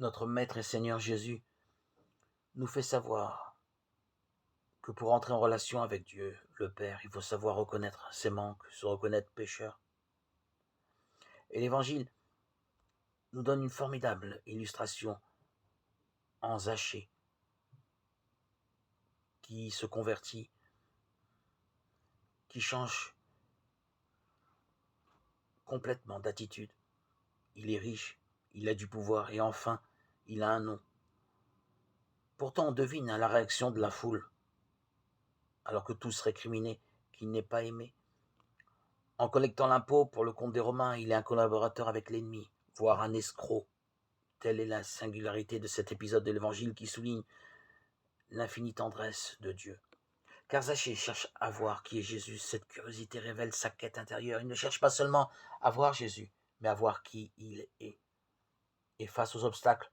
Notre Maître et Seigneur Jésus nous fait savoir que pour entrer en relation avec Dieu, le Père, il faut savoir reconnaître ses manques, se reconnaître pécheur. Et l'Évangile nous donne une formidable illustration en Zachée, qui se convertit, qui change complètement d'attitude. Il est riche, il a du pouvoir et enfin, il a un nom. Pourtant, on devine la réaction de la foule, alors que tous récriminaient qu'il n'est pas aimé. En collectant l'impôt pour le compte des Romains, il est un collaborateur avec l'ennemi, voire un escroc. Telle est la singularité de cet épisode de l'Évangile qui souligne l'infinie tendresse de Dieu. Car Zachée cherche à voir qui est Jésus. Cette curiosité révèle sa quête intérieure. Il ne cherche pas seulement à voir Jésus, mais à voir qui il est. Et face aux obstacles,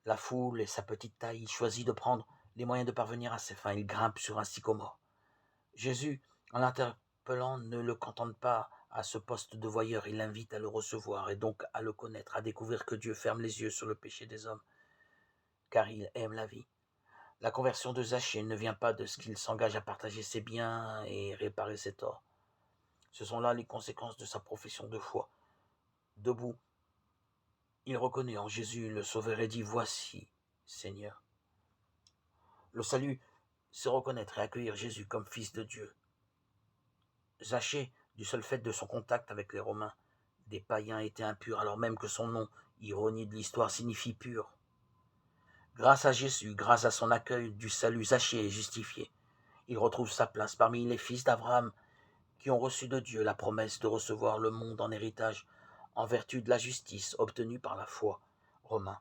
la foule et sa petite taille, il choisit de prendre les moyens de parvenir à ses fins. Il grimpe sur un sycomore. Jésus, en l'interpellant, ne le cantonne pas à ce poste de voyeur. Il l'invite à le recevoir et donc à le connaître, à découvrir que Dieu ferme les yeux sur le péché des hommes, car il aime la vie. La conversion de Zachée ne vient pas de ce qu'il s'engage à partager ses biens et réparer ses torts. Ce sont là les conséquences de sa profession de foi. Debout, il reconnaît en Jésus le Sauveur et dit « Voici, Seigneur ». Le salut, c'est reconnaître et accueillir Jésus comme Fils de Dieu. Zachée, du seul fait de son contact avec les Romains, des païens étaient impurs, alors même que son nom, ironie de l'histoire, signifie pur. Grâce à Jésus, grâce à son accueil du salut, Zachée est justifié. Il retrouve sa place parmi les fils d'Abraham qui ont reçu de Dieu la promesse de recevoir le monde en héritage en vertu de la justice obtenue par la foi. Romains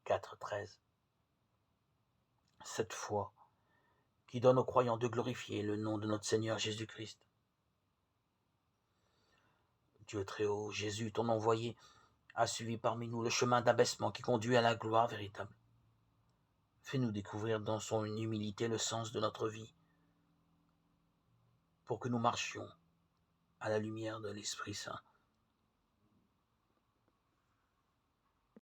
4,13. Cette foi qui donne aux croyants de glorifier le nom de notre Seigneur Jésus-Christ. Dieu très haut, Jésus, ton envoyé, a suivi parmi nous le chemin d'abaissement qui conduit à la gloire véritable. Fais-nous découvrir dans son humilité le sens de notre vie, pour que nous marchions à la lumière de l'Esprit Saint.